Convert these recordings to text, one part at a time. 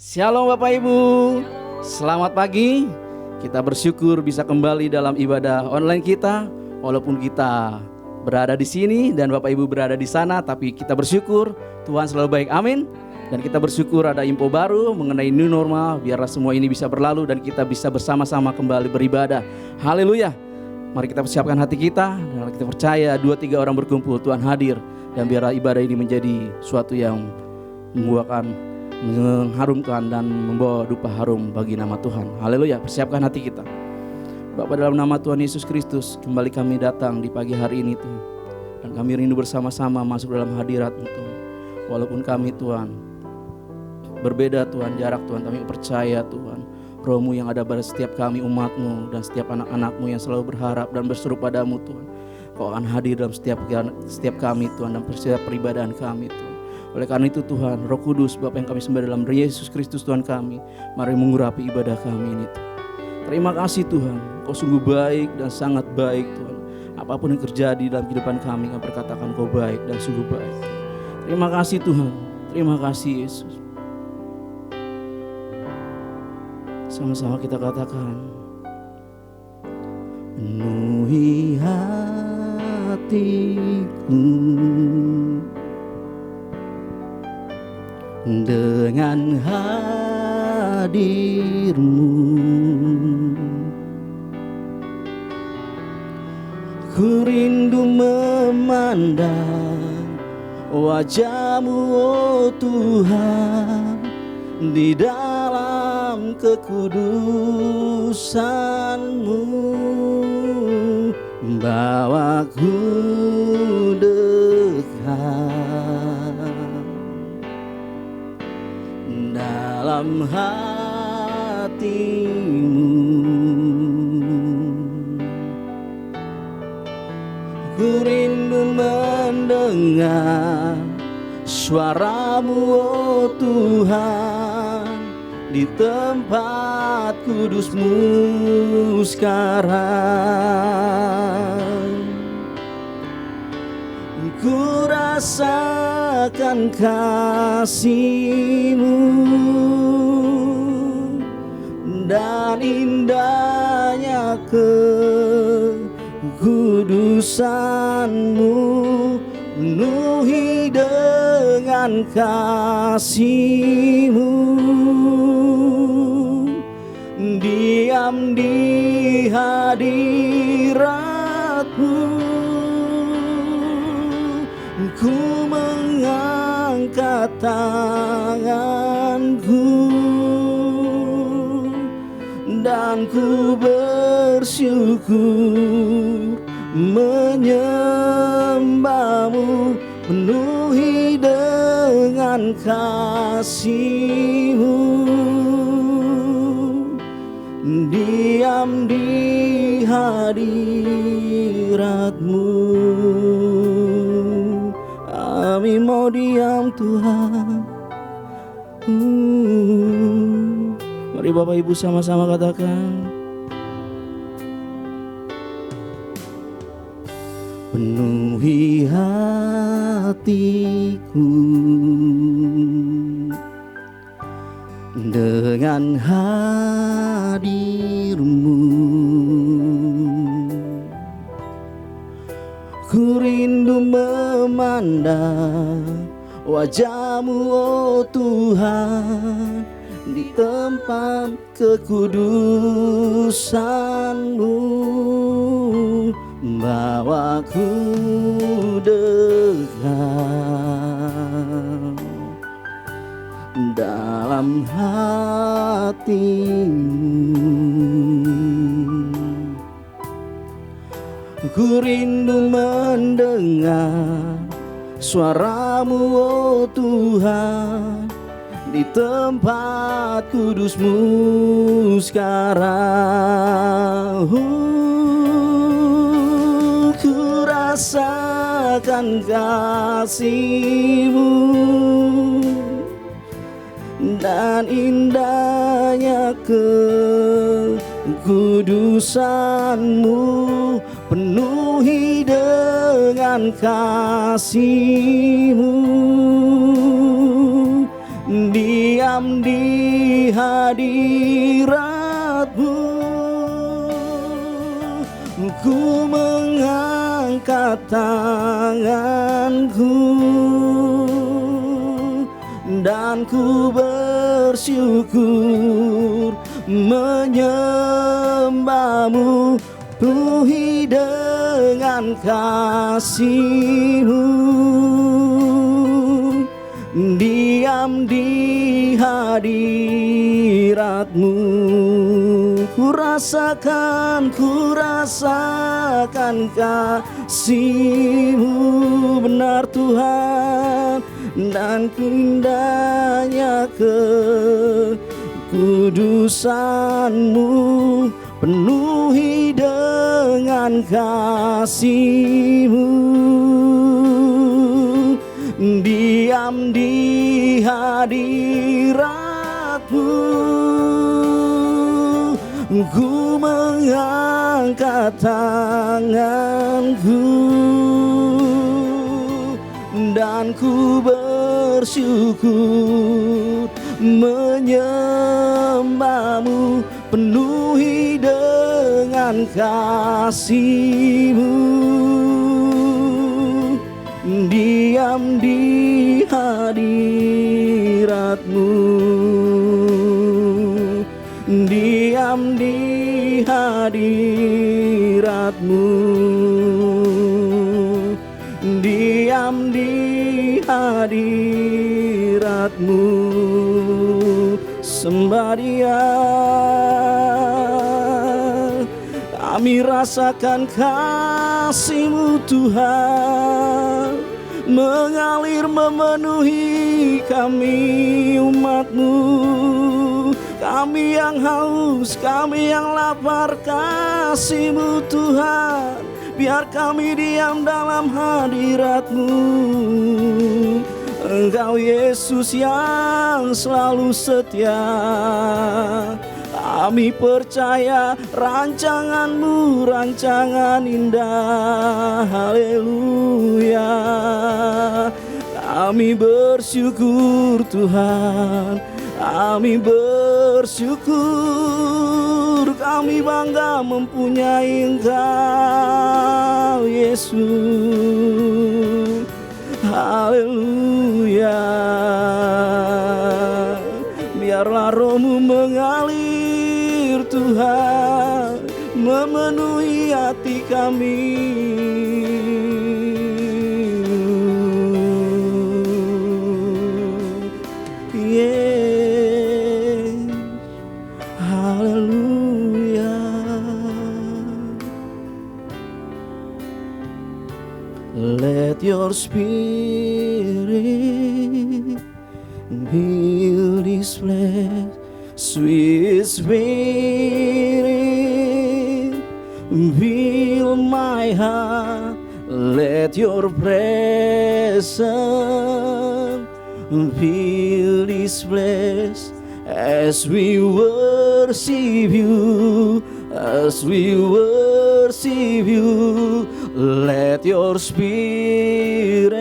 Shalom Bapak Ibu, selamat pagi. Kita bersyukur bisa kembali dalam ibadah online kita. Walaupun kita berada di sini dan Bapak Ibu berada di sana, tapi kita bersyukur Tuhan selalu baik, amin. Dan kita bersyukur ada info baru mengenai new normal. Biarlah semua ini bisa berlalu dan kita bisa bersama-sama kembali beribadah. Haleluya. Mari kita persiapkan hati kita dan kita percaya 2-3 orang berkumpul Tuhan hadir. Dan biarlah ibadah ini menjadi suatu yang mengharumkan dan membawa dupa harum bagi nama Tuhan. Haleluya, persiapkan hati kita. Bapa, dalam nama Tuhan Yesus Kristus, kembali kami datang di pagi hari ini Tuhan. Dan kami rindu bersama-sama masuk dalam hadirat-Mu Tuhan. Walaupun kami Tuhan berbeda Tuhan, jarak Tuhan, kami percaya Tuhan Roh-Mu yang ada pada setiap kami umat-Mu dan setiap anak-anak-Mu yang selalu berharap dan berseru padamu Tuhan. Kau akan hadir dalam setiap kami Tuhan dan setiap peribadahan kami Tuhan. Oleh karena itu Tuhan, Roh Kudus Bapa yang kami sembah dalam Yesus Kristus Tuhan kami, mari mengurapi ibadah kami ini Tuhan. Terima kasih Tuhan, Kau sungguh baik dan sangat baik Tuhan. Apapun yang terjadi dalam kehidupan kami, kami berkatakan Kau baik dan sungguh baik. Terima kasih Tuhan, terima kasih Yesus. Sama-sama kita katakan, penuhi hatiku dengan hadir-Mu. Ku rindu memandang wajah-Mu, oh Tuhan, di dalam kekudusan-Mu. Bawaku dekat dalam hati-Mu. Ku rindu mendengar suara-Mu, oh Tuhan, di tempat kudus-Mu sekarang. Ku rasakan kasih-Mu dan indahnya kekudusan-Mu, penuhi dengan kasih-Mu, diam di hadirat-Mu. Ku mengangkat tanganku dan ku bersyukur menyembah-Mu, penuhi dengan kasih-Mu, diam di hadirat-Mu. Kami mau diam Tuhan. Mari Bapak Ibu sama-sama katakan, penuhi hatiku dengan hadir-Mu. Ku rindu memandang wajah-Mu, oh Tuhan, di tempat kekudusan-Mu. Bawaku dekat dalam hati-Mu. Ku rindu mendengar suara-Mu, oh Tuhan, di tempat kudus-Mu sekarang. Ku rasakan kasih-Mu dan indahnya kekudusan-Mu, penuhi dengan kasih-Mu, diam di hadirat-Mu. Ku mengangkat tanganku dan ku bersyukur menyembah-Mu, penuhi dengan kasih-Mu. Diam di hadirat-Mu, ku rasakan kasih-Mu, benar Tuhan, dan indahnya kekudusan-Mu, penuhi dengan kasih-Mu. Diam di hadirat-Mu, ku mengangkat tanganku dan ku bersyukur menyembah-Mu, penuhi dengan kasih-Mu. Diam di hadirat-Mu, diam di hadirat-Mu, diam di hadirat-Mu. Sembah Dia, kami rasakan kasih-Mu Tuhan, mengalir memenuhi kami umat-Mu. Kami yang haus, kami yang lapar kasih-Mu Tuhan, biar kami diam dalam hadirat-Mu. Engkau Yesus yang selalu setia, kami percaya rancangan-Mu, rancangan indah. Haleluya. Kami bersyukur Tuhan, kami bersyukur, kami bangga mempunyai Engkau Yesus. Haleluya. Biarlah Roh-Mu mengalir Tuhan, memenuhi hati kami. Haleluya. Let your spirit fill this place, sweet spirit, fill my heart. Let your presence fill this place as we worship You, as we worship You. Let your spirit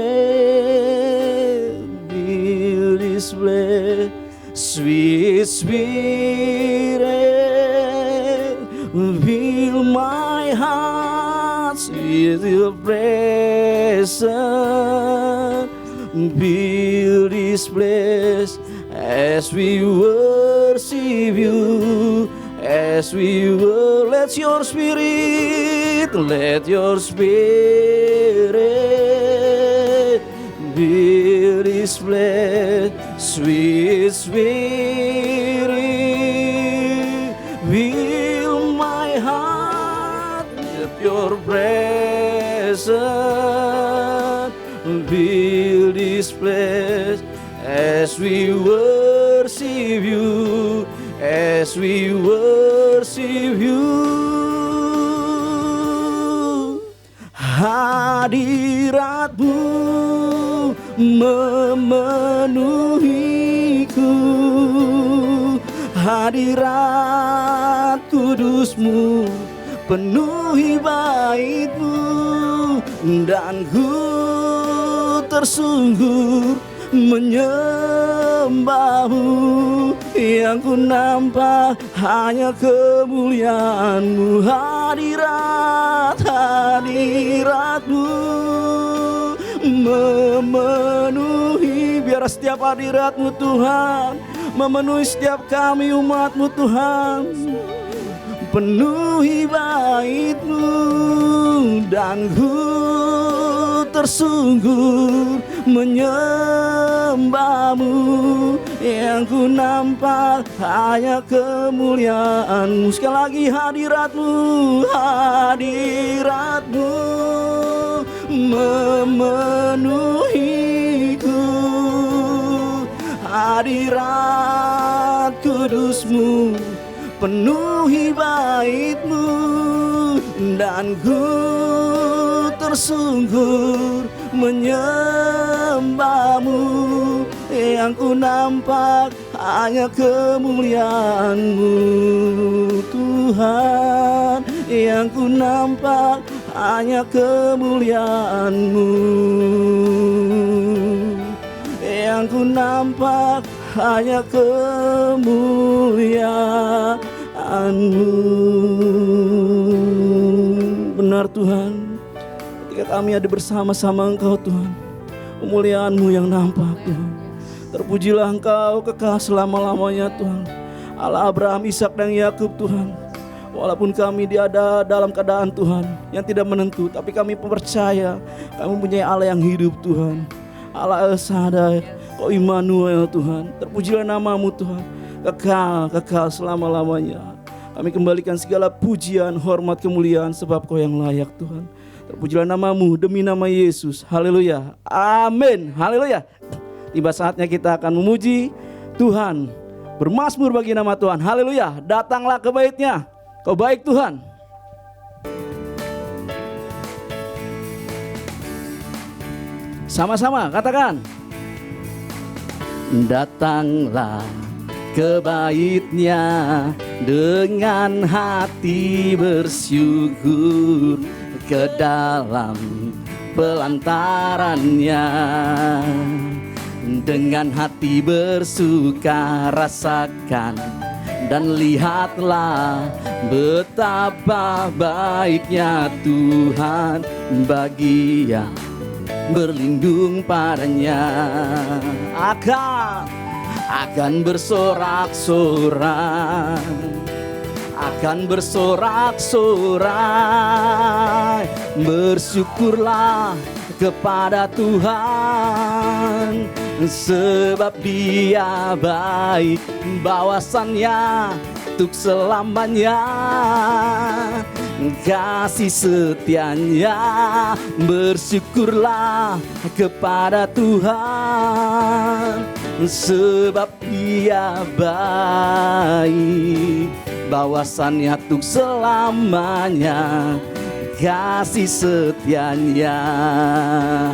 fill this place, sweet spirit, fill my heart with Your presence, fill this place as we worship You, as we will. Let your spirit fill this place, sweet spirit, fill my heart with Your presence, fill this place as we worship You, as we worship You. Hadirat-Mu memenuhiku, hadirat kudus-Mu penuhi bait-Mu, dan ku tersungkur menyembahmu, yang ku nampak hanya kemuliaan-Mu. Hadirat-hadirat-Mu memenuhi, biar setiap hadirat-Mu Tuhan memenuhi setiap kami umat-Mu Tuhan. Penuhi bait-Mu dan ku tersungkur menyembah-Mu, yang ku nampak hanya kemuliaan-Mu. Sekali lagi, hadirat-Mu, hadirat-Mu memenuhiku. Hadirat kudus-Mu penuhi bait-Mu, dan ku tersungkur menyembah-Mu, yang ku nampak hanya kemuliaan-Mu Tuhan, yang ku nampak hanya kemuliaan-Mu, yang ku nampak hanya kemuliaan-Mu. Benar Tuhan, ketika kami ada bersama-sama Engkau Tuhan, kemuliaan-Mu yang nampak Tuhan. Terpujilah Engkau kekal selama-lamanya Tuhan, Allah Abraham, Ishak dan Yakub Tuhan. Walaupun kami ada dalam keadaan Tuhan yang tidak menentu, tapi kami percaya kami mempunyai Allah yang hidup Tuhan, Allah El Shaddai, Kau Immanuel Tuhan. Terpujilah nama-Mu Tuhan, kekal selama-lamanya. Kami kembalikan segala pujian, hormat, kemuliaan, sebab Kau yang layak Tuhan. Terpujilah nama-Mu demi nama Yesus. Haleluya, amin, haleluya. Tiba saatnya kita akan memuji Tuhan, bermazmur bagi nama Tuhan. Haleluya, datanglah ke bait-Nya, Kau baik Tuhan. Sama-sama katakan, datanglah ke bait-Nya dengan hati bersyukur, ke dalam pelantaran-Nya dengan hati bersuka. Rasakan dan lihatlah betapa baiknya Tuhan bagi yang berlindung padanya. Akan bersorak-sorai, akan bersorak-sorai. Bersyukurlah kepada Tuhan, sebab Dia baik, bawasannya untuk selamanya. Kasih setianya, bersyukurlah kepada Tuhan, sebab Dia baik, bawasannya untuk selamanya. Kasih setianya.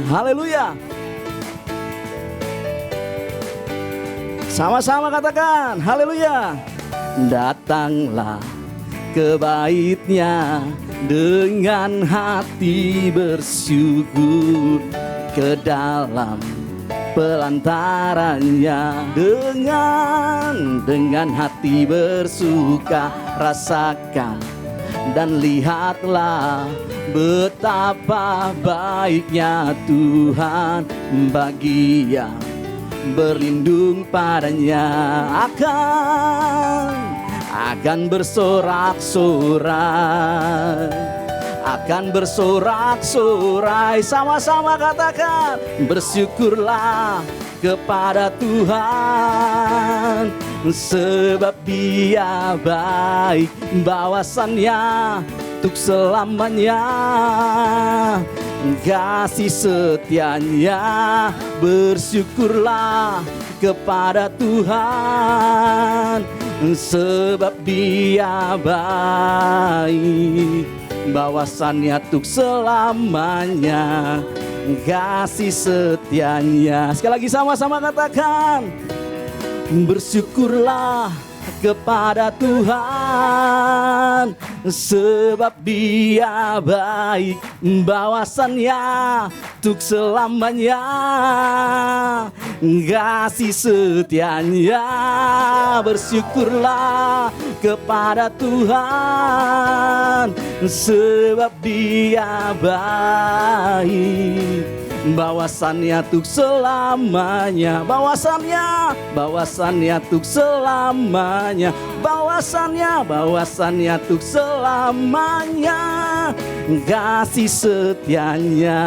Haleluya. Sama-sama katakan haleluya. Datanglah ke bait-Nya dengan hati bersyukur, ke dalam pelantaran-Nya dengan hati bersuka. Rasakan dan lihatlah betapa baiknya Tuhan bagi yang berlindung padanya. Akan bersorak-sorai, akan bersorak-sorai. Sama-sama katakan, bersyukurlah kepada Tuhan, sebab Dia baik, bawasannya untuk selamanya. Kasih setianya, bersyukurlah kepada Tuhan, sebab Dia baik, bawasannya untuk selamanya. Kasih setianya. Sekali lagi sama-sama katakan, bersyukurlah kepada Tuhan, sebab Dia baik, bahwasannya untuk selamanya, kasih setianya. Bersyukurlah kepada Tuhan, sebab Dia baik, bahwasannya untuk selamanya, bahwasannya untuk selamanya, bahwasannya untuk selamanya, kasih setianya.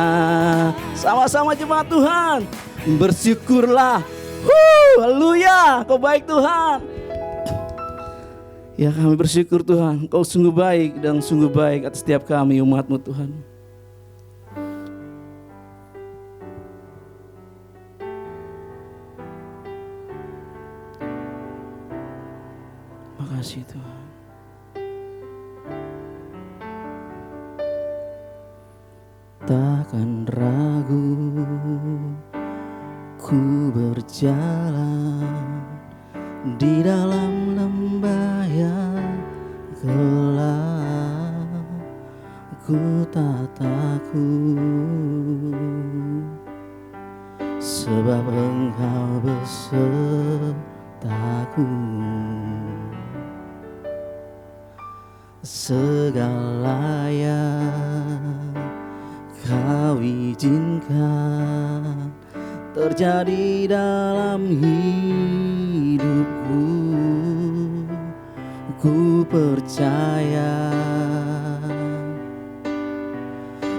Sama-sama jemaat Tuhan, bersyukurlah. Haleluya, Kau baik Tuhan. Ya, kami bersyukur Tuhan, Kau sungguh baik dan sungguh baik atas setiap kami umat-Mu Tuhan. Makasih Tuhan. Takkan ragu ku berjalan di dalam lembah yang gelap, ku tak takut, sebab Engkau besertaku. Segala yang Kau izinkan terjadi dalam hidupku, ku percaya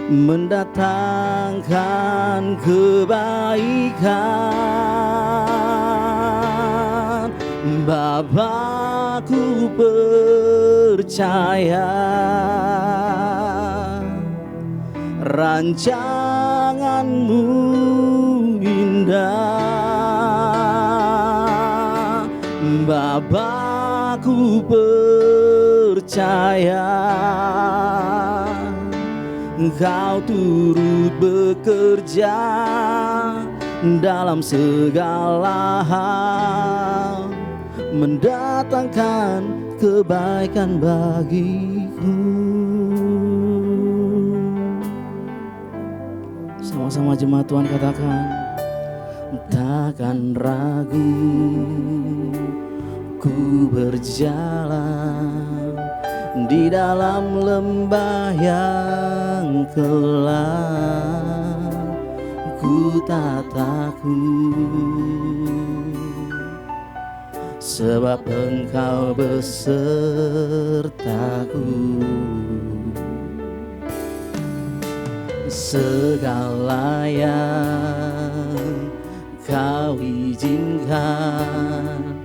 mendatangkan kebaikan. Bapa, ku percaya rancangan-Mu indah. Bapa, ku percaya Engkau turut bekerja dalam segala hal, mendatangkan kebaikan bagiku. Sama-sama jemaat Tuhan katakan, takkan ragu ku berjalan di dalam lembah yang gelap, ku tak takut, sebab Engkau besertaku. Segala yang Kau izinkan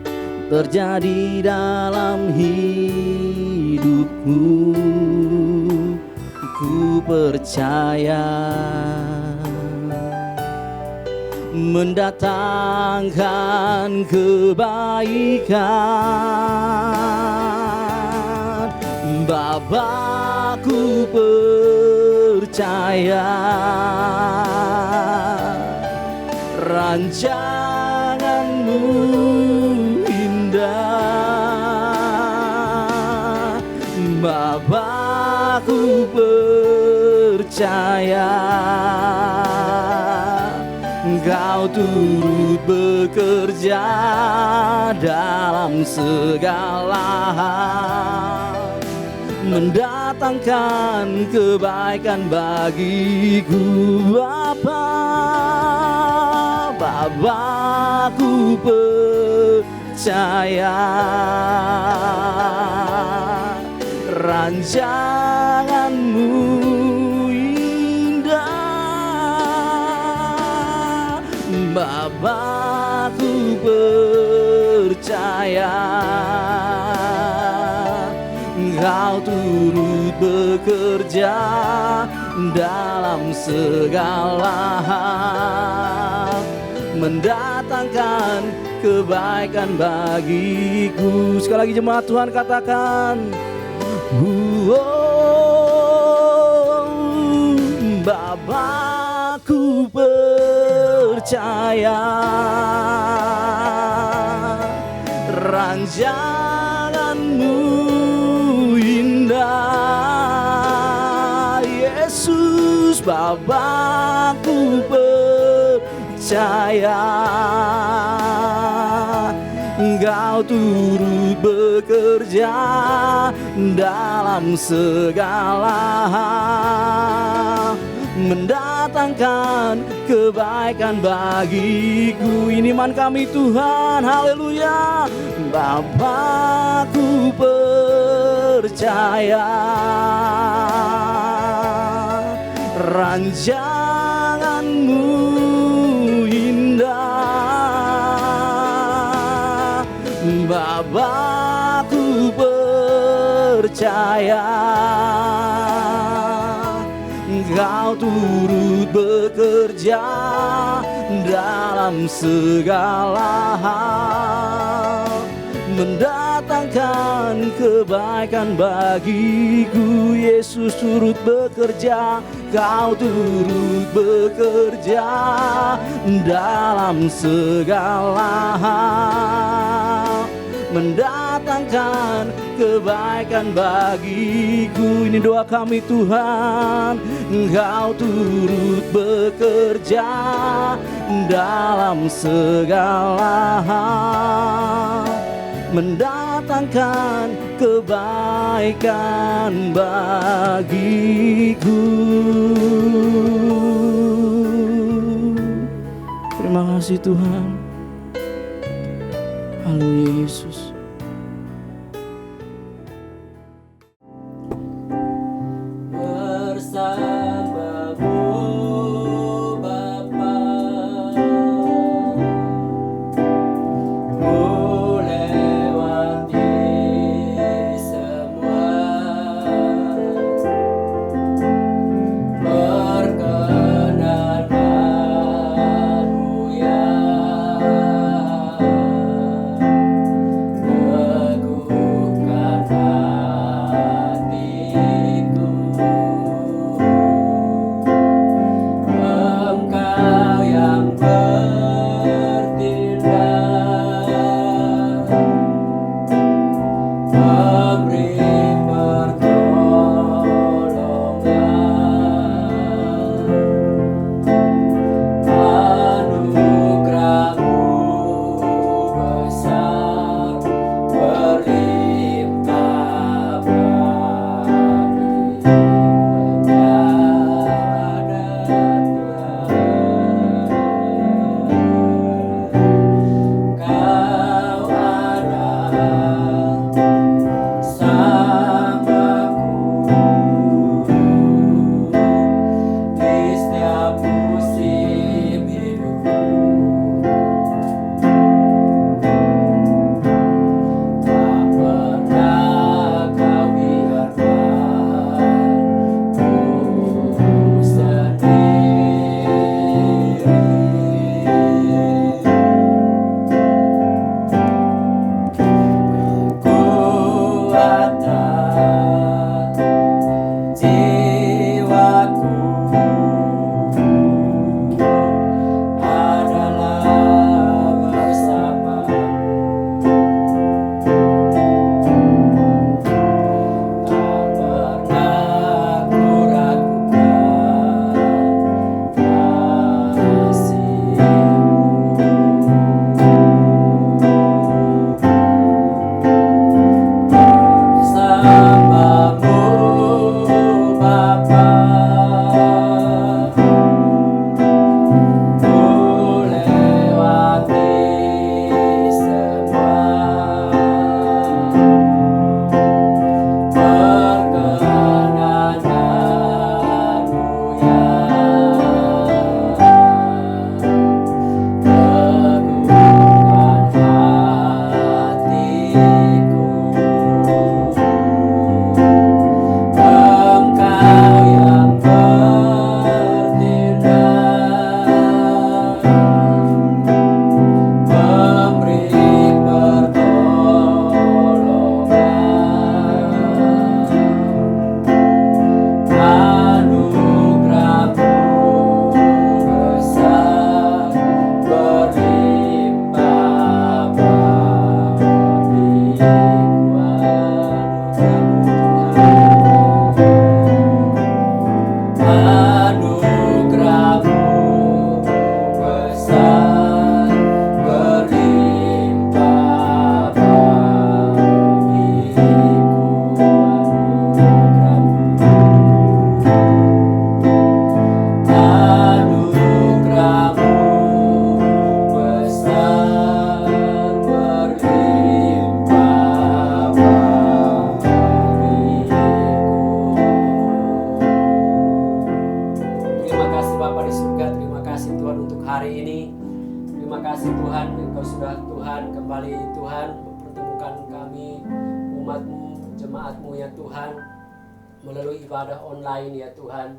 terjadi dalam hidupku, ku percaya mendatangkan kebaikan. Bapa, ku percaya rancangan-Mu indah. Bapa, ku percaya Engkau turut bekerja dalam segala hal, mendatangkan kebaikan bagiku. Bapa, ku percaya rancangan-Mu indah. Bapa, ku percaya Engkau turut bekerja dalam segala hal, mendatangkan kebaikan bagiku. Sekali lagi jemaat Tuhan katakan, Bapa, ku percaya rancangan Bapa-Ku percaya Engkau turut bekerja dalam segala hal, mendatangkan kebaikan bagiku. Ini iman kami Tuhan, haleluya. Bapa-Ku percaya rancangan-Mu indah. Bapa-Ku percaya Engkau turut bekerja dalam segala hal, mendatangkan kebaikan bagiku. Yesus turut bekerja, Kau turut bekerja dalam segala hal, mendatangkan kebaikan bagiku. Ini doa kami Tuhan, Engkau turut bekerja dalam segala hal, mendatangkan kebaikan bagiku. Terima kasih Tuhan. Haleluya Yesus. kasih Tuhan, Engkau sudah Tuhan kembali Tuhan mempertemukan kami, umat-Mu, jemaat-Mu ya Tuhan, melalui ibadah online ya Tuhan.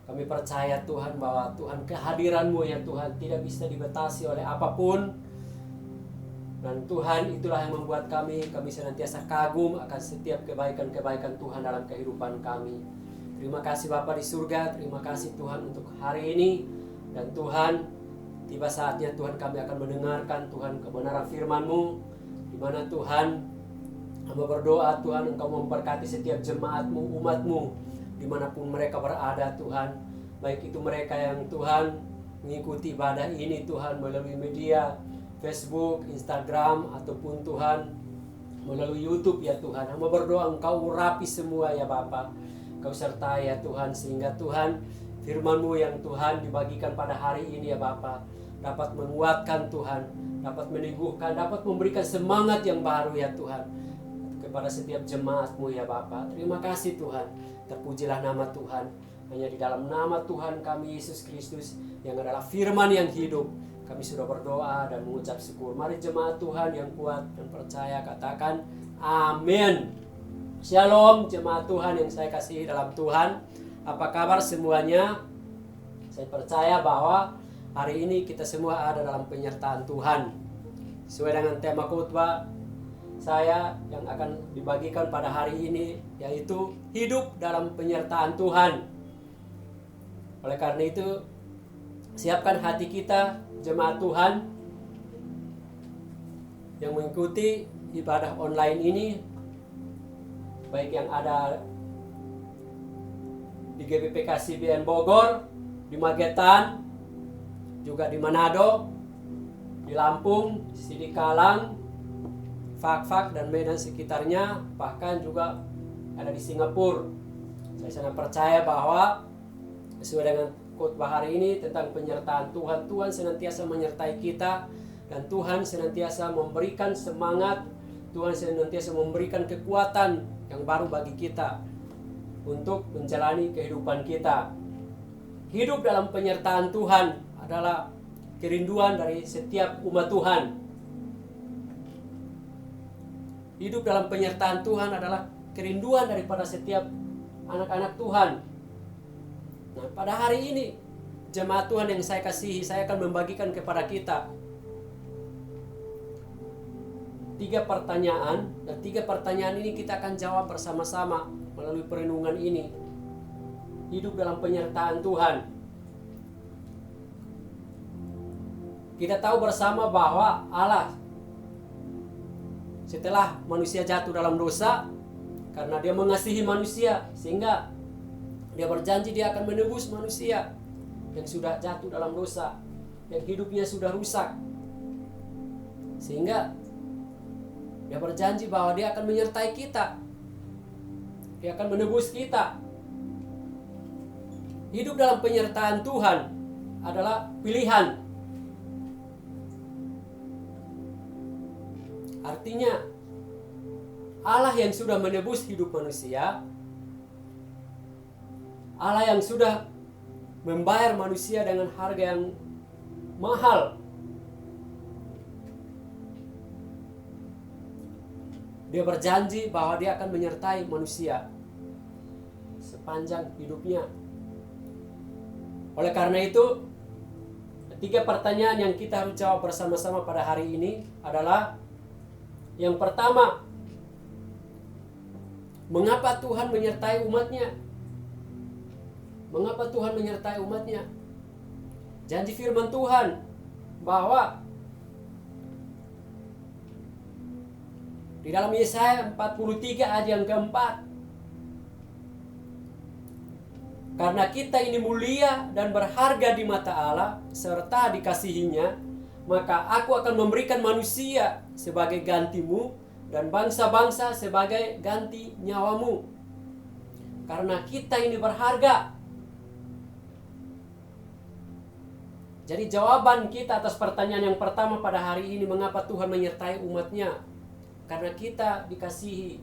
Kami percaya Tuhan bahwa Tuhan kehadiran-Mu ya Tuhan tidak bisa dibatasi oleh apapun. Dan Tuhan itulah yang membuat kami senantiasa kagum akan setiap kebaikan-kebaikan Tuhan dalam kehidupan kami. Terima kasih Bapa di surga, terima kasih Tuhan untuk hari ini. Dan Tuhan, tiba saatnya Tuhan kami akan mendengarkan Tuhan kebenaran firman-Mu, di mana Tuhan hamba berdoa Tuhan Engkau memberkati setiap jemaat-Mu, umat-Mu, dimanapun mereka berada Tuhan. Baik itu mereka yang Tuhan mengikuti ibadah ini Tuhan melalui media Facebook, Instagram, ataupun Tuhan melalui YouTube ya Tuhan. Hamba berdoa Engkau urapi semua ya Bapa. Engkau sertai ya Tuhan, sehingga Tuhan firman-Mu yang Tuhan dibagikan pada hari ini ya Bapa dapat menguatkan Tuhan, dapat meneguhkan, dapat memberikan semangat yang baru ya Tuhan kepada setiap jemaat-Mu ya Bapa. Terima kasih Tuhan, terpujilah nama Tuhan. Hanya di dalam nama Tuhan kami Yesus Kristus yang adalah firman yang hidup, kami sudah berdoa dan mengucap syukur. Mari jemaat Tuhan yang kuat dan percaya katakan amin. Shalom jemaat Tuhan yang saya kasihi dalam Tuhan. Apa kabar semuanya? Saya percaya bahwa hari ini kita semua ada dalam penyertaan Tuhan. Sesuai dengan tema khotbah saya yang akan dibagikan pada hari ini, yaitu hidup dalam penyertaan Tuhan. Oleh karena itu, siapkan hati kita jemaat Tuhan yang mengikuti ibadah online ini, baik yang ada di GBP KCBN Bogor, di Magetan, juga di Manado, di Lampung, Sidikalang, Fak-Fak dan Medan sekitarnya, bahkan juga ada di Singapura. Saya sangat percaya bahwa sesuai dengan khotbah hari ini tentang penyertaan Tuhan, Tuhan senantiasa menyertai kita, dan Tuhan senantiasa memberikan semangat, Tuhan senantiasa memberikan kekuatan yang baru bagi kita untuk menjalani kehidupan kita. Hidup dalam penyertaan Tuhan adalah kerinduan dari setiap umat Tuhan. Hidup dalam penyertaan Tuhan adalah kerinduan daripada setiap anak-anak Tuhan. Nah, pada hari ini, jemaat Tuhan yang saya kasihi, saya akan membagikan kepada kita 3 pertanyaan, dan 3 pertanyaan ini kita akan jawab bersama-sama melalui perenungan ini. Hidup dalam penyertaan Tuhan. Kita tahu bersama bahwa Allah setelah manusia jatuh dalam dosa, karena Dia mengasihi manusia, sehingga Dia berjanji Dia akan menebus manusia yang sudah jatuh dalam dosa, yang hidupnya sudah rusak. Sehingga Dia berjanji bahwa Dia akan menyertai kita, Dia akan menebus kita. Hidup dalam penyertaan Tuhan adalah pilihan. Artinya Allah yang sudah menebus hidup manusia, Allah yang sudah membayar manusia dengan harga yang mahal, Dia berjanji bahwa Dia akan menyertai manusia sepanjang hidupnya. Oleh karena itu, 3 pertanyaan yang kita harus jawab bersama-sama pada hari ini adalah: yang pertama, mengapa Tuhan menyertai umatnya? Mengapa Tuhan menyertai umatnya? Janji firman Tuhan bahwa di dalam Yesaya 43 ayat yang keempat, karena kita ini mulia dan berharga di mata Allah serta dikasihinya, maka aku akan memberikan manusia sebagai gantimu dan bangsa-bangsa sebagai ganti nyawamu. Karena kita ini berharga. Jadi jawaban kita atas pertanyaan yang pertama pada hari ini, mengapa Tuhan menyertai umatnya? Karena kita dikasihi,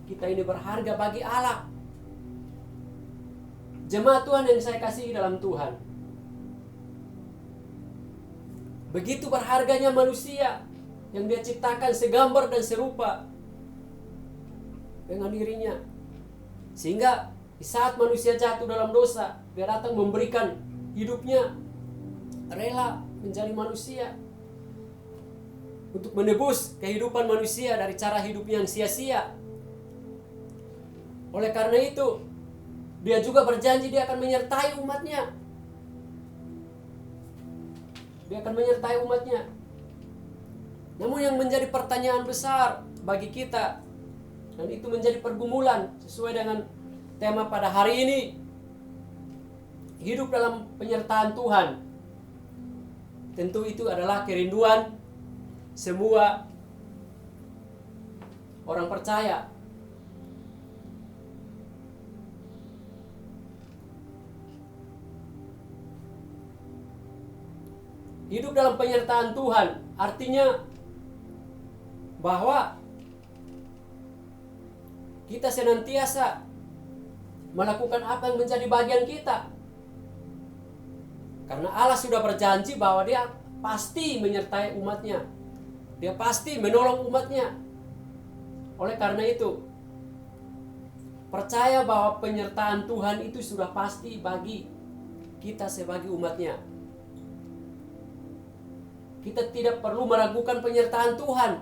kita ini berharga bagi Allah. Jemaat Tuhan yang saya kasihi dalam Tuhan, Begitu berharganya manusia yang Dia ciptakan segambar dan serupa dengan dirinya. Sehingga di saat manusia jatuh dalam dosa, Dia datang memberikan hidupnya, rela menjadi manusia untuk menebus kehidupan manusia dari cara hidup yang sia-sia. Oleh karena itu, Dia juga berjanji Dia akan menyertai umatnya. Dia akan menyertai umatnya. Namun yang menjadi pertanyaan besar bagi kita, dan itu menjadi pergumulan sesuai dengan tema pada hari ini, hidup dalam penyertaan Tuhan. Tentu itu adalah kerinduan semua orang percaya. Hidup dalam penyertaan Tuhan artinya bahwa kita senantiasa melakukan apa yang menjadi bagian kita. Karena Allah sudah berjanji bahwa Dia pasti menyertai umatnya. Dia pasti menolong umatnya. Oleh karena itu, percaya bahwa penyertaan Tuhan itu sudah pasti bagi kita sebagai umatnya. Kita tidak perlu meragukan penyertaan Tuhan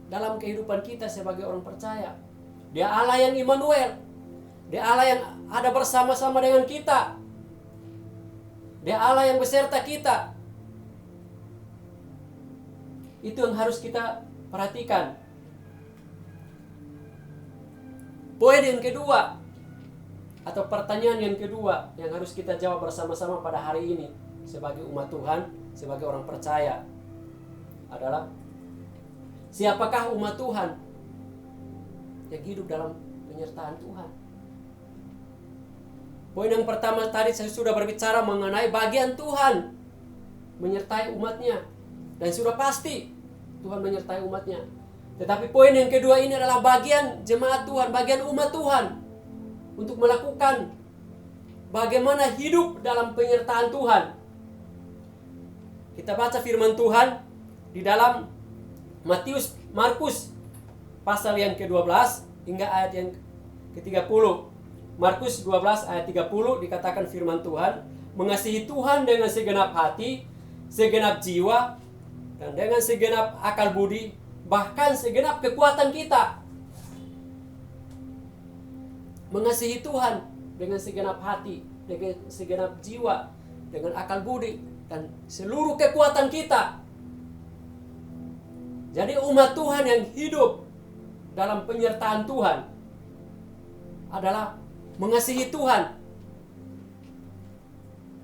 dalam kehidupan kita sebagai orang percaya. Dia Allah yang Immanuel. Dia Allah yang ada bersama-sama dengan kita. Dia Allah yang beserta kita. Itu yang harus kita perhatikan. Poin yang kedua, atau pertanyaan yang kedua yang harus kita jawab bersama-sama pada hari ini sebagai umat Tuhan, sebagai orang percaya, adalah siapakah umat Tuhan yang hidup dalam penyertaan Tuhan? Poin yang pertama tadi saya sudah berbicara mengenai bagian Tuhan menyertai umatnya, dan sudah pasti Tuhan menyertai umatnya. Tetapi poin yang kedua ini adalah bagian jemaat Tuhan, bagian umat Tuhan untuk melakukan bagaimana hidup dalam penyertaan Tuhan. Kita baca firman Tuhan di dalam Markus pasal yang ke-12 hingga ayat yang ke-30. Markus 12 ayat 30 dikatakan firman Tuhan, mengasihi Tuhan dengan segenap hati, segenap jiwa, dan dengan segenap akal budi, bahkan segenap kekuatan kita. Mengasihi Tuhan dengan segenap hati, dengan segenap jiwa, dengan akal budi, dan seluruh kekuatan kita. Jadi umat Tuhan yang hidup dalam penyertaan Tuhan adalah mengasihi Tuhan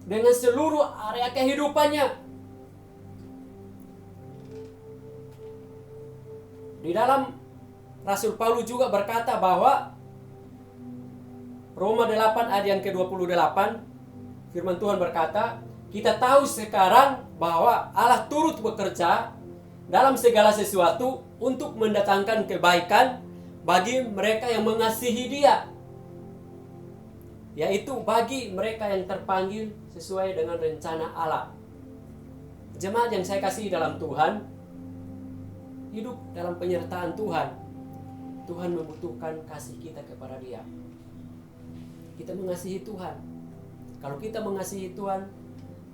dengan seluruh area kehidupannya. Di dalam Rasul Paulus juga berkata bahwa Roma 8 ayat yang ke-28, firman Tuhan berkata, kita tahu sekarang bahwa Allah turut bekerja dalam segala sesuatu untuk mendatangkan kebaikan bagi mereka yang mengasihi Dia, yaitu bagi mereka yang terpanggil sesuai dengan rencana Allah. Jemaat yang saya kasih dalam Tuhan, hidup dalam penyertaan Tuhan. Tuhan membutuhkan kasih kita kepada Dia. Kita mengasihi Tuhan. Kalau kita mengasihi Tuhan,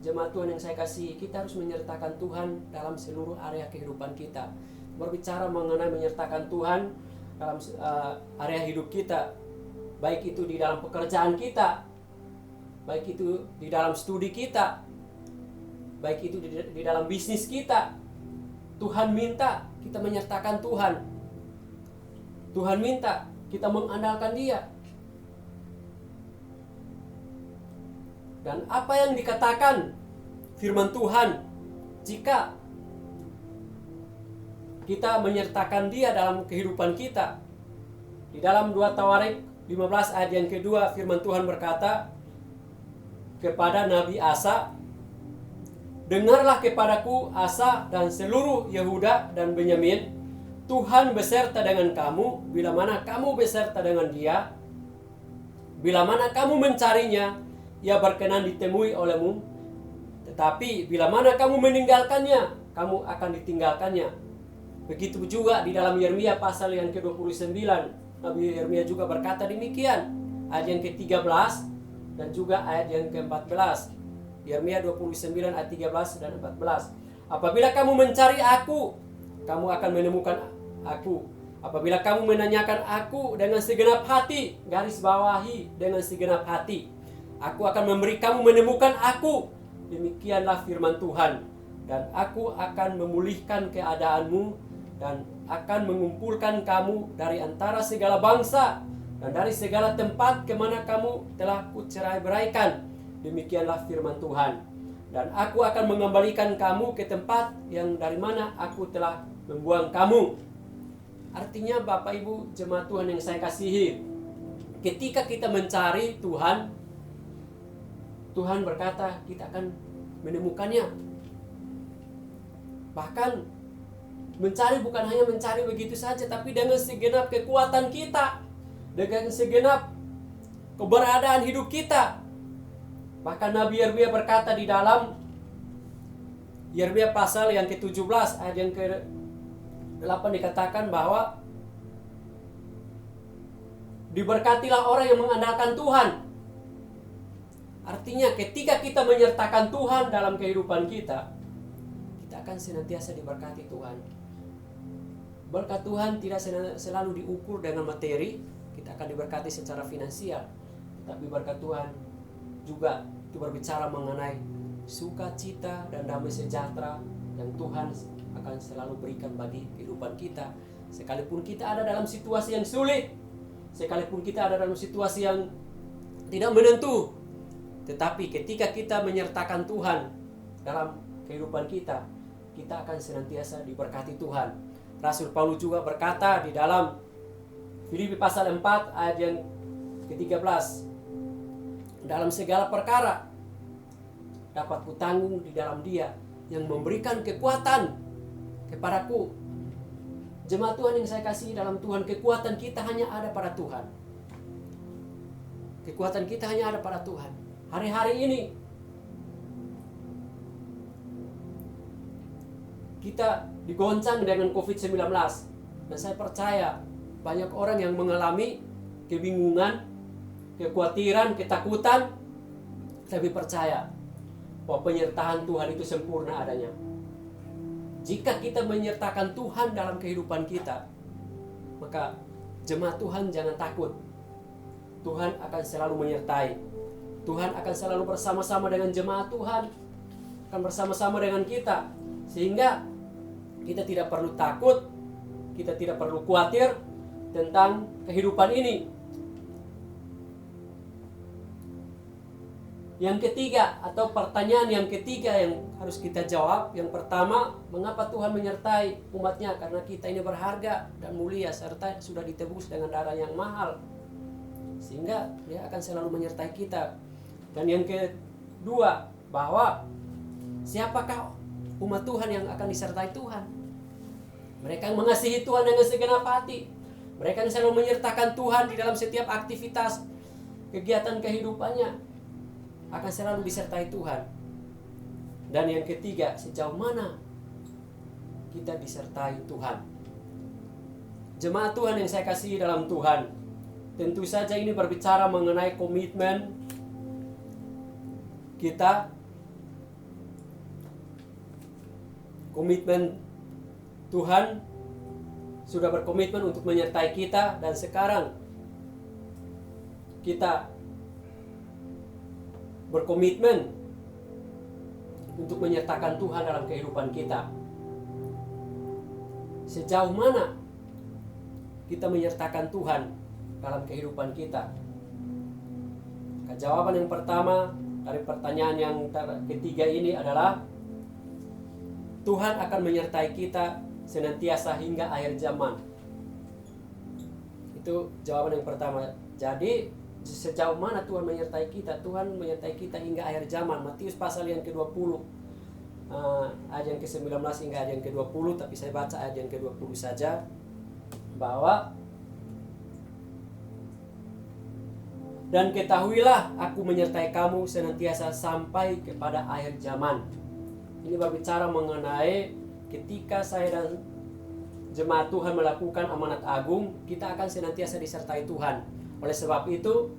jemaat Tuhan yang saya kasih, kita harus menyertakan Tuhan dalam seluruh area kehidupan kita. Berbicara mengenai menyertakan Tuhan dalam area hidup kita, baik itu di dalam pekerjaan kita, baik itu di dalam studi kita, baik itu di dalam bisnis kita. Tuhan minta kita menyertakan Tuhan. Tuhan minta kita mengandalkan Dia. Dan apa yang dikatakan firman Tuhan, jika kita menyertakan Dia dalam kehidupan kita. Di dalam 2 Tawarik 15 ayat yang kedua, firman Tuhan berkata kepada Nabi Asa, dengarlah kepadaku Asa dan seluruh Yehuda dan Benyamin, Tuhan beserta dengan kamu, bila mana kamu beserta dengan Dia, bila mana kamu mencarinya, Ia berkenan ditemui olehmu. Tetapi bila mana kamu meninggalkannya, kamu akan ditinggalkannya. Begitu juga di dalam Yeremia pasal yang ke-29, Nabi Yeremia juga berkata demikian. Ayat yang ke-13 dan juga ayat yang ke-14. Yeremia 29 ayat 13 dan 14. Apabila kamu mencari aku, kamu akan menemukan aku. Apabila kamu menanyakan aku dengan segenap hati, garis bawahi dengan segenap hati, aku akan memberi kamu menemukan aku. Demikianlah firman Tuhan. Dan aku akan memulihkan keadaanmu dan akan mengumpulkan kamu dari antara segala bangsa dan dari segala tempat kemana kamu telah kucerai-beraikan. Demikianlah firman Tuhan. Dan aku akan mengembalikan kamu ke tempat yang dari mana aku telah membuang kamu. Artinya Bapak Ibu jemaat Tuhan yang saya kasihi, ketika kita mencari Tuhan, Tuhan berkata kita akan menemukannya. Bahkan mencari bukan hanya mencari begitu saja, tapi dengan segenap kekuatan kita, dengan segenap keberadaan hidup kita. Bahkan Nabi Yeremia berkata di dalam Yeremia pasal yang ke-17 ayat yang ke-8 dikatakan bahwa diberkatilah orang yang mengandalkan Tuhan. Artinya ketika kita menyertakan Tuhan dalam kehidupan kita, kita akan senantiasa diberkati Tuhan. Berkat Tuhan tidak selalu diukur dengan materi, kita akan diberkati secara finansial. Tapi berkat Tuhan juga itu berbicara mengenai sukacita dan damai sejahtera yang Tuhan akan selalu berikan bagi kehidupan kita. Sekalipun kita ada dalam situasi yang sulit, sekalipun kita ada dalam situasi yang tidak menentu, tetapi ketika kita menyertakan Tuhan dalam kehidupan kita, kita akan senantiasa diberkati Tuhan. Rasul Paulus juga berkata di dalam Filipi pasal 4 ayat yang ke-13, dalam segala perkara dapat kutanggung di dalam Dia yang memberikan kekuatan kepadaku. Jemaat Tuhan yang saya kasih dalam Tuhan, kekuatan kita hanya ada pada Tuhan. Kekuatan kita hanya ada pada Tuhan. Hari-hari ini kita digoncang dengan COVID-19, dan saya percaya banyak orang yang mengalami kebingungan, kekhawatiran, ketakutan. Tapi percaya bahwa penyertaan Tuhan itu sempurna adanya. Jika kita menyertakan Tuhan dalam kehidupan kita, maka jemaat Tuhan jangan takut. Tuhan akan selalu menyertai. Tuhan akan selalu bersama-sama dengan jemaat Tuhan, akan bersama-sama dengan kita, sehingga kita tidak perlu takut, kita tidak perlu khawatir tentang kehidupan ini. Yang ketiga, atau pertanyaan yang ketiga yang harus kita jawab, yang pertama, mengapa Tuhan menyertai umatnya? Karena kita ini berharga dan mulia, serta sudah ditebus dengan darah yang mahal, sehingga Dia akan selalu menyertai kita. Dan yang kedua, bahwa siapakah umat Tuhan yang akan disertai Tuhan? Mereka yang mengasihi Tuhan dengan segenap hati, mereka yang selalu menyertakan Tuhan di dalam setiap aktivitas kegiatan kehidupannya, akan selalu disertai Tuhan. Dan yang ketiga, sejauh mana kita disertai Tuhan? Jemaat Tuhan yang saya kasihi dalam Tuhan, tentu saja ini berbicara mengenai komitmen kita, komitmen Tuhan sudah berkomitmen untuk menyertai kita, dan sekarang kita berkomitmen untuk menyertakan Tuhan dalam kehidupan kita. Sejauh mana kita menyertakan Tuhan dalam kehidupan kita? Jawaban yang pertama dari pertanyaan yang ketiga ini adalah Tuhan akan menyertai kita senantiasa hingga akhir zaman. Itu jawaban yang pertama. Jadi sejauh mana Tuhan menyertai kita? Tuhan menyertai kita hingga akhir zaman. Matius pasal yang ke-20 ayat yang ke-19 hingga ayat yang ke-20, tapi saya baca ayat yang ke-20 saja, bahwa Dan ketahuilah aku menyertai kamu senantiasa sampai kepada akhir zaman. Ini berbicara mengenai ketika saya dan jemaat Tuhan melakukan amanat agung, kita akan senantiasa disertai Tuhan. Oleh sebab itu,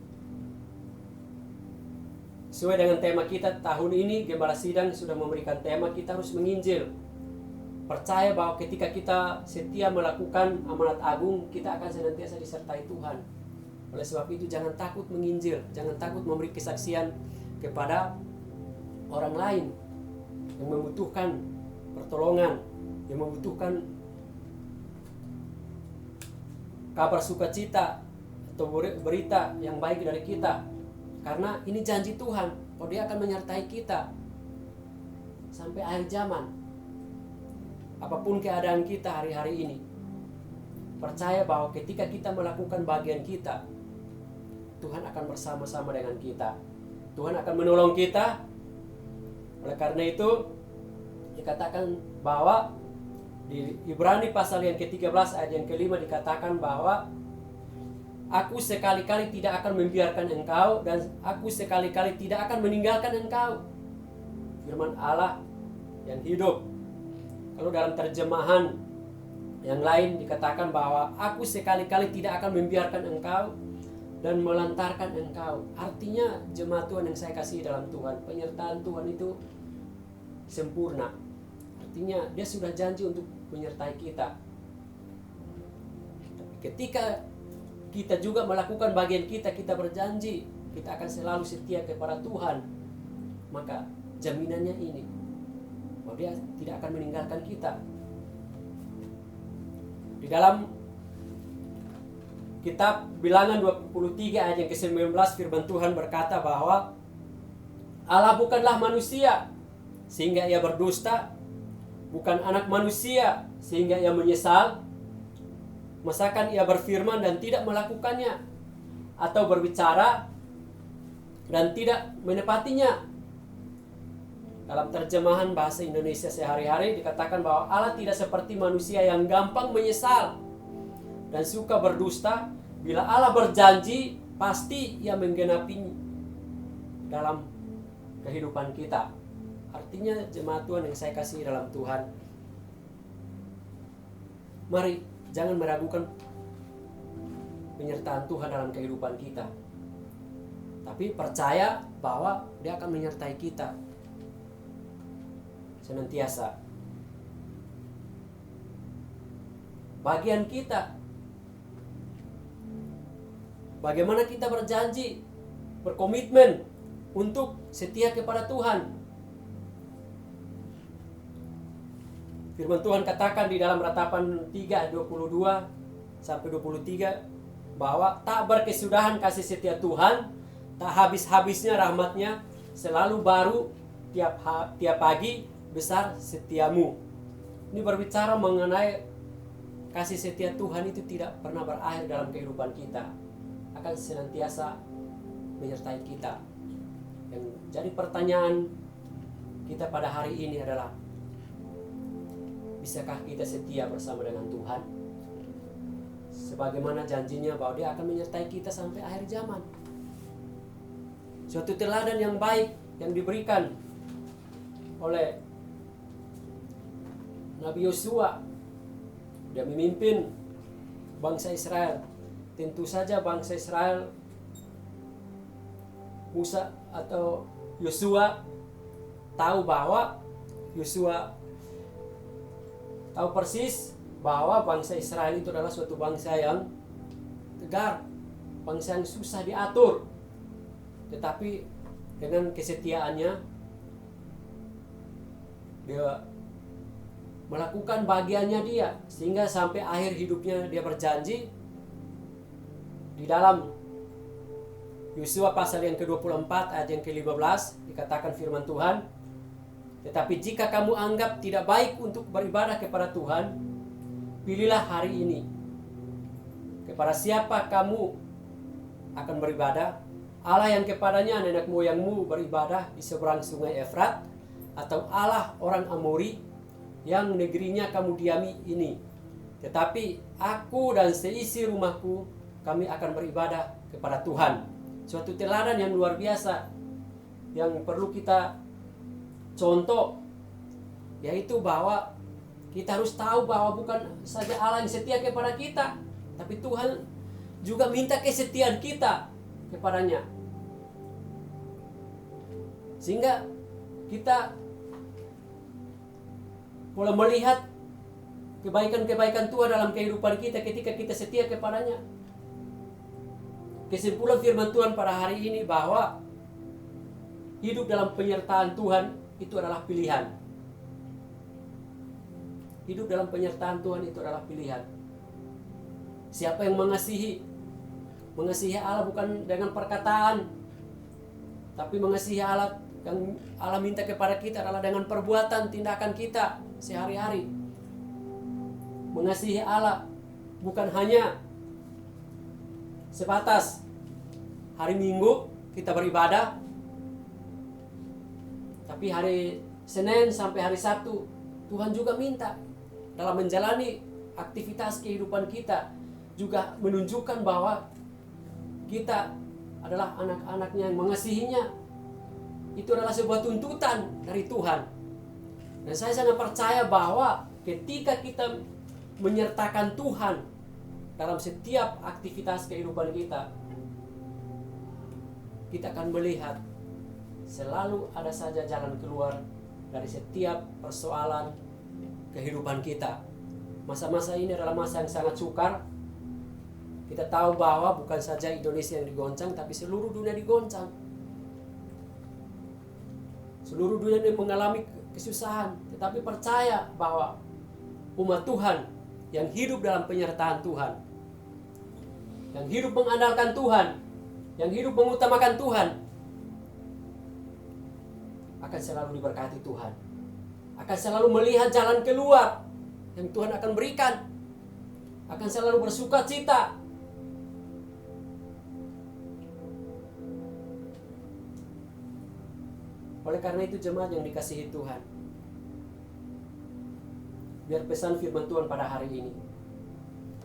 sesuai dengan tema kita tahun ini, Gembala Sidang sudah memberikan tema kita harus menginjil. Percaya bahwa ketika kita setia melakukan amanat agung, kita akan senantiasa disertai Tuhan. Oleh sebab itu jangan takut menginjil, jangan takut memberi kesaksian kepada orang lain yang membutuhkan pertolongan, yang membutuhkan kabar sukacita atau berita yang baik dari kita. Karena ini janji Tuhan, bahwa Dia akan menyertai kita sampai akhir zaman. Apapun keadaan kita hari-hari ini, percaya bahwa ketika kita melakukan bagian kita, Tuhan akan bersama-sama dengan kita. Tuhan akan menolong kita. Oleh karena itu, dikatakan bahwa di Ibrani pasal yang ke-13 ayat yang ke-5 dikatakan bahwa aku sekali-kali tidak akan membiarkan engkau dan aku sekali-kali tidak akan meninggalkan engkau. Firman Allah yang hidup. Kalau dalam terjemahan yang lain dikatakan bahwa aku sekali-kali tidak akan membiarkan engkau dan melantarkan engkau. Artinya jemaat Tuhan yang saya kasih dalam Tuhan, penyertaan Tuhan itu sempurna. Artinya Dia sudah janji untuk menyertai kita. Ketika kita juga melakukan bagian kita, kita berjanji kita akan selalu setia kepada Tuhan, maka jaminannya ini, bahwa Dia tidak akan meninggalkan kita. Di dalam Kitab Bilangan 23 ayat yang ke-19 firman Tuhan berkata bahwa Allah bukanlah manusia sehingga Ia berdusta, bukan anak manusia sehingga Ia menyesal. Masakan Ia berfirman dan tidak melakukannya, atau berbicara dan tidak menepatinya. Dalam terjemahan bahasa Indonesia sehari-hari dikatakan bahwa Allah tidak seperti manusia yang gampang menyesal dan suka berdusta. Bila Allah berjanji, pasti Ia menggenapi dalam kehidupan kita. Artinya jemaat Tuhan yang saya kasih dalam Tuhan, mari jangan meragukan penyertaan Tuhan dalam kehidupan kita. Tapi percaya bahwa Dia akan menyertai kita senantiasa. Bagian kita, bagaimana kita berjanji, berkomitmen untuk setia kepada Tuhan. Firman Tuhan katakan di dalam Ratapan 3 22 sampai 23 bahwa tak berkesudahan kasih setia Tuhan, tak habis-habisnya rahmat-Nya, selalu baru tiap pagi, besar setiamu. Ini berbicara mengenai kasih setia Tuhan itu tidak pernah berakhir dalam kehidupan kita, akan senantiasa menyertai kita. Yang jadi pertanyaan kita pada hari ini adalah, bisakah kita setia bersama dengan Tuhan? Sebagaimana janjinya bahwa Dia akan menyertai kita sampai akhir zaman. Suatu teladan yang baik yang diberikan oleh Nabi Yosua. Dia memimpin bangsa Israel. Tentu saja bangsa Israel, Musa atau Yosua tahu persis bahwa bangsa Israel itu adalah suatu bangsa yang tegar, bangsa yang susah diatur. Tetapi dengan kesetiaannya, dia melakukan bagiannya dia, sehingga sampai akhir hidupnya dia berjanji di dalam Yosua pasal yang ke-24 ayat yang ke-15 dikatakan firman Tuhan, tetapi jika kamu anggap tidak baik untuk beribadah kepada Tuhan, pilihlah hari ini kepada siapa kamu akan beribadah, Allah yang kepadanya nenek moyangmu beribadah di seberang sungai Efrat, atau Allah orang Amori yang negerinya kamu diami ini. Tetapi aku dan seisi rumahku, kami akan beribadah kepada Tuhan. suatu teladan yang luar biasa yang perlu kita contoh, yaitu bahwa kita harus tahu bahwa bukan saja Allah yang setia kepada kita, tapi Tuhan juga minta kesetiaan kita kepadanya. Sehingga kita mulai melihat kebaikan-kebaikan Tuhan dalam kehidupan kita ketika kita setia kepadanya. Kesimpulan firman Tuhan pada hari ini bahwa hidup dalam penyertaan Tuhan itu adalah pilihan. Hidup dalam penyertaan Tuhan itu adalah pilihan. Siapa yang mengasihi Allah bukan dengan perkataan, tapi mengasihi Allah yang Allah minta kepada kita adalah dengan perbuatan, tindakan kita sehari-hari. Mengasihi Allah bukan hanya sebatas hari Minggu kita beribadah, tapi hari Senin sampai hari Sabtu Tuhan juga minta dalam menjalani aktivitas kehidupan kita juga menunjukkan bahwa kita adalah anak-anaknya yang mengasihinya. Itu adalah sebuah tuntutan dari Tuhan. Dan saya sangat percaya bahwa ketika kita menyertakan Tuhan dalam setiap aktivitas kehidupan kita, kita akan melihat selalu ada saja jalan keluar dari setiap persoalan kehidupan kita. Masa-masa ini adalah masa yang sangat sukar. Kita tahu bahwa bukan saja Indonesia yang digoncang, tapi seluruh dunia digoncang. Seluruh dunia ini mengalami kesusahan, tetapi percaya bahwa umat Tuhan yang hidup dalam penyertaan Tuhan, yang hidup mengandalkan Tuhan, yang hidup mengutamakan Tuhan, akan selalu diberkati Tuhan, akan selalu melihat jalan keluar yang Tuhan akan berikan, akan selalu bersuka cita. Oleh karena itu jemaat yang dikasihi Tuhan, biar pesan firman Tuhan pada hari ini,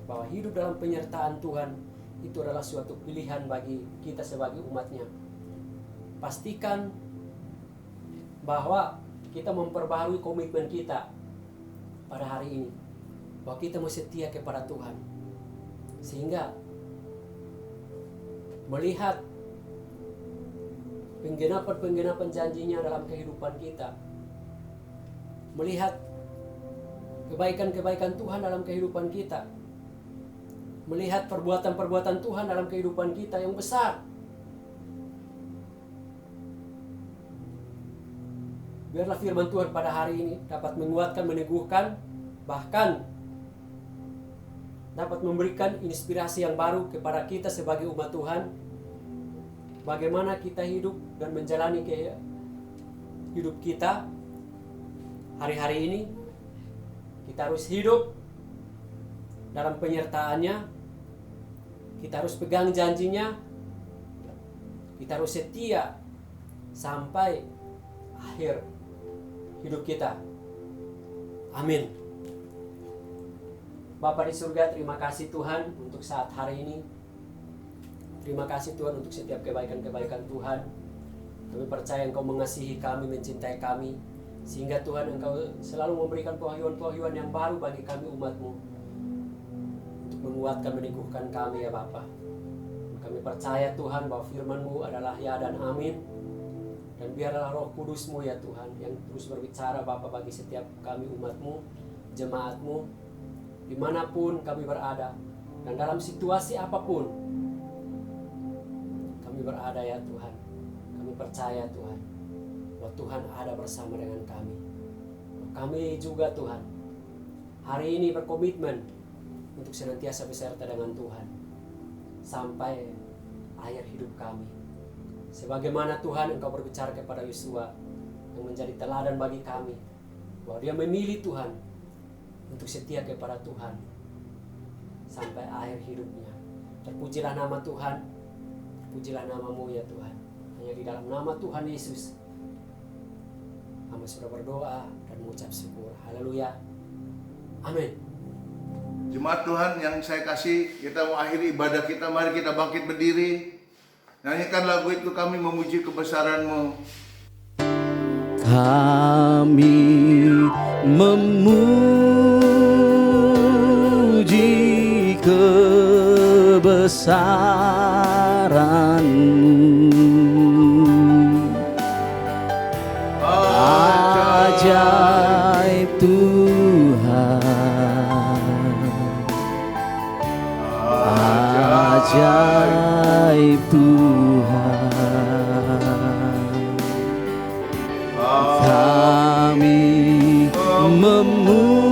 bahwa hidup dalam penyertaan Tuhan itu adalah suatu pilihan bagi kita sebagai umatnya. Pastikan bahwa kita memperbaharui komitmen kita pada hari ini, bahwa kita mau setia kepada Tuhan, sehingga melihat penggenapan janjinya dalam kehidupan kita, melihat kebaikan-kebaikan Tuhan dalam kehidupan kita, melihat perbuatan-perbuatan Tuhan dalam kehidupan kita yang besar. Biarlah firman Tuhan pada hari ini dapat menguatkan, meneguhkan, bahkan dapat memberikan inspirasi yang baru kepada kita sebagai umat Tuhan. Bagaimana kita hidup dan menjalani hidup kita hari-hari ini. Kita harus hidup dalam penyertaannya, kita harus pegang janjinya, kita harus setia sampai akhir hidup kita. Amin. Bapa di surga, terima kasih Tuhan untuk saat hari ini. Terima kasih Tuhan untuk setiap kebaikan-kebaikan Tuhan. Kami percaya Engkau mengasihi kami, mencintai kami, sehingga Tuhan Engkau selalu memberikan pewahyuan-pewahyuan yang baru bagi kami umat-Mu, untuk menguatkan, meneguhkan kami ya Bapa. Kami percaya Tuhan bahwa firman-Mu adalah ya dan amin. Dan biarlah Roh Kudus-Mu ya Tuhan yang terus berbicara Bapa bagi setiap kami umat-Mu, jemaat-Mu, dimanapun kami berada dan dalam situasi apapun kami berada ya Tuhan. Kami percaya Tuhan bahwa Tuhan ada bersama dengan kami. Kami juga Tuhan hari ini berkomitmen untuk senantiasa beserta dengan Tuhan sampai akhir hidup kami. Sebagaimana Tuhan Engkau berbicara kepada Yosua yang menjadi teladan bagi kami, bahwa dia memilih Tuhan untuk setia kepada Tuhan sampai akhir hidupnya. Terpujilah nama Tuhan, pujilah nama-Mu ya Tuhan. Hanya di dalam nama Tuhan Yesus hamba sudah berdoa dan mengucap syukur. Haleluya. Amin. Jemaat Tuhan yang saya kasih, kita mau akhiri ibadah kita. Mari kita bangkit berdiri. Nyanyikan lagu itu, kami memuji kebesaran-Mu. Kami memuji kebesaran-Mu. Ajaib Tuhan, ajaib Tuhan. Kami memuji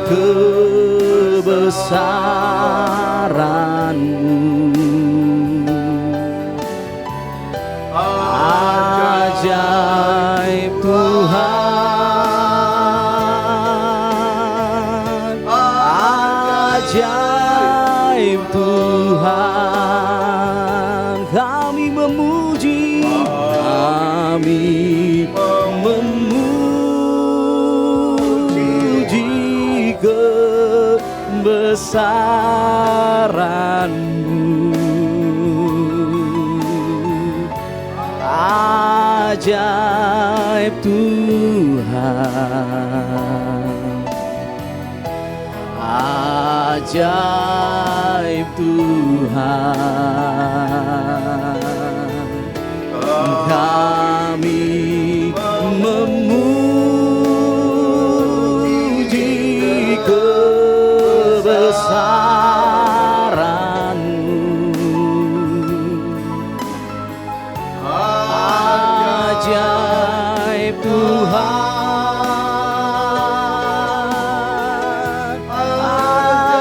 kebesaran-Mu. Ajaib Tuhan, ajaib Tuhan. Kami memuji, kami memuji kebesaran-Mu. Ajaib Tuhan, ajaib Tuhan. Kami memuji kebesaran-Mu. Ajaib Tuhan,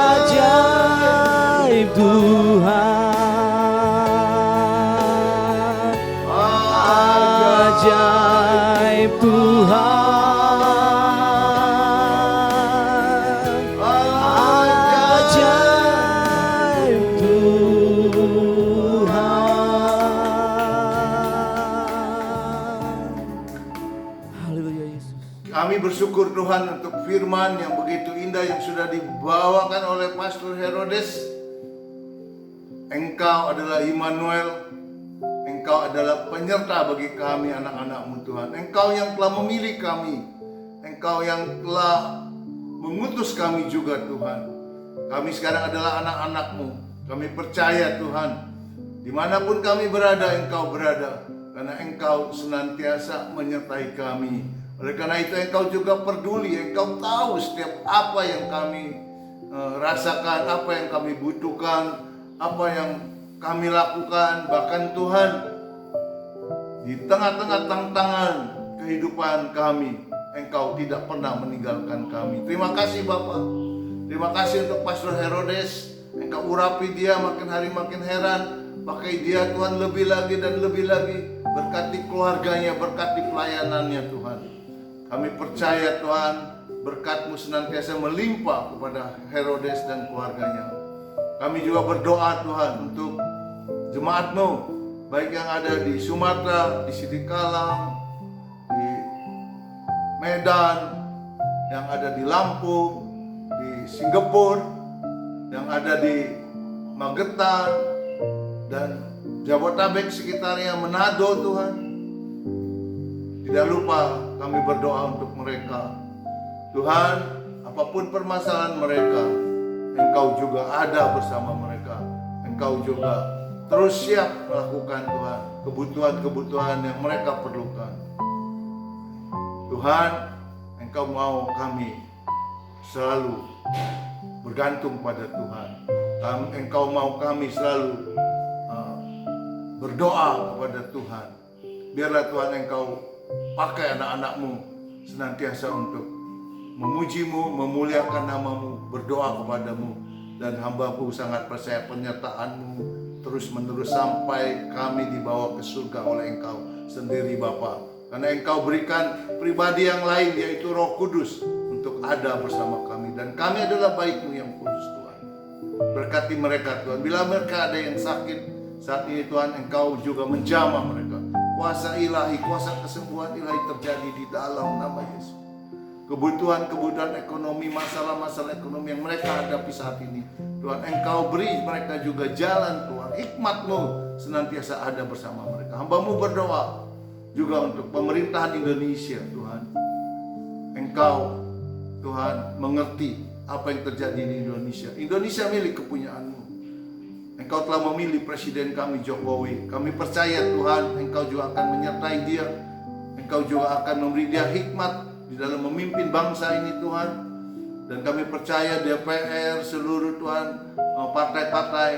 ajaib Tuhan, ajaib Tuhan, ajaib Tuhan. Haleluya Yesus. Kami bersyukur Tuhan untuk firman yang begitu indah yang sudah dibawakan oleh Pastor Herodes. Engkau adalah Immanuel, Engkau adalah penyerta bagi kami anak-anak-Mu Tuhan. Engkau yang telah memilih kami, Engkau yang telah mengutus kami juga Tuhan. Kami sekarang adalah anak-anak-Mu. Kami percaya Tuhan, dimanapun kami berada, Engkau berada. Karena Engkau senantiasa menyertai kami. Oleh karena itu Engkau juga peduli, Engkau tahu setiap apa yang kami rasakan, apa yang kami butuhkan, apa yang kami lakukan. Bahkan Tuhan, di tengah-tengah tantangan kehidupan kami, Engkau tidak pernah meninggalkan kami. Terima kasih Bapak. Terima kasih untuk Pastor Herodes. Engkau urapi dia makin hari makin heran. Pakai dia Tuhan lebih lagi dan lebih lagi. Berkati keluarganya, berkati pelayanannya Tuhan. Kami percaya Tuhan, berkat-Mu senantiasa melimpah kepada Herodes dan keluarganya. Kami juga berdoa Tuhan untuk jemaat-Mu, baik yang ada di Sumatera, di Sidikalang, di Medan, yang ada di Lampung, di Singapura, yang ada di Magetan, dan Jabodetabek sekitarnya, Manado Tuhan. Tidak lupa kami berdoa untuk mereka. Tuhan, apapun permasalahan mereka, Engkau juga ada bersama mereka. Engkau juga terus siap melakukan Tuhan kebutuhan-kebutuhan yang mereka perlukan. Tuhan, Engkau mau kami selalu bergantung pada Tuhan. Engkau mau kami selalu berdoa kepada Tuhan. Biarlah Tuhan Engkau pakai anak-anak-Mu senantiasa untuk memuji-Mu, memuliakan nama-Mu, berdoa kepada-Mu. Dan hamba-Mu sangat percaya penyertaan-Mu terus-menerus sampai kami dibawa ke surga oleh Engkau sendiri Bapa. Karena Engkau berikan pribadi yang lain, yaitu Roh Kudus, untuk ada bersama kami. Dan kami adalah baik-Mu yang kudus Tuhan. Berkati mereka Tuhan. Bila mereka ada yang sakit saat ini Tuhan, Engkau juga menjamah mereka. Kuasa ilahi, kuasa kesembuhan ilahi terjadi di dalam nama Yesus. Kebutuhan-kebutuhan ekonomi, masalah-masalah ekonomi yang mereka hadapi saat ini, Tuhan, Engkau beri mereka juga jalan Tuhan. Hikmat-Mu senantiasa ada bersama mereka. Hamba-Mu berdoa juga untuk pemerintahan Indonesia Tuhan. Engkau Tuhan mengerti apa yang terjadi di Indonesia. Indonesia milik kepunyaan-Mu. Engkau telah memilih Presiden kami Jokowi. Kami percaya Tuhan, Engkau juga akan menyertai dia. Engkau juga akan memberi dia hikmat di dalam memimpin bangsa ini Tuhan. Dan kami percaya DPR seluruh Tuhan, partai-partai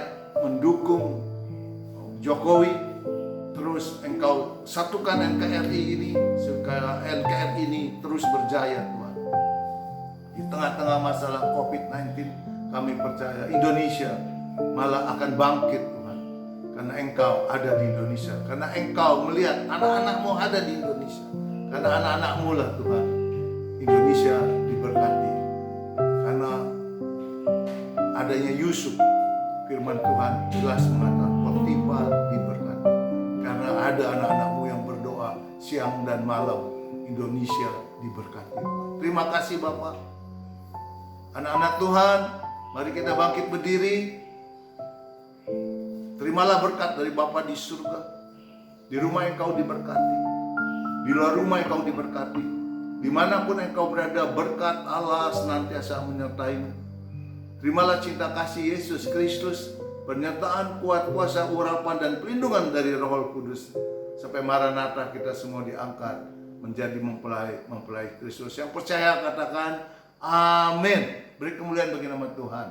mendukung Jokowi. Terus Engkau satukan NKRI ini supaya NKRI ini terus berjaya Tuhan. Di tengah-tengah masalah COVID-19 kami percaya Indonesia malah akan bangkit Tuhan. Karena Engkau ada di Indonesia. Karena Engkau melihat anak-anak-Mu ada di Indonesia. Karena anak-anak-Mu lah Tuhan Indonesia diberkati. Karena adanya Yusuf, firman Tuhan jelas mengatakan Potifar diberkati. Karena ada anak-anak-Mu yang berdoa siang dan malam, Indonesia diberkati. Terima kasih Bapak. Anak-anak Tuhan, mari kita bangkit berdiri. Terimalah berkat dari Bapa di surga. Di rumah Engkau diberkati. Di luar rumah Engkau diberkati. Dimanapun Engkau berada, berkat Allah senantiasa menyertai-Mu. Terimalah cinta kasih Yesus Kristus, penyertaan kuat kuasa urapan dan perlindungan dari Roh Kudus. Sampai Maranatha kita semua diangkat menjadi mempelai Kristus. Yang percaya katakan amin. Beri kemuliaan bagi nama Tuhan.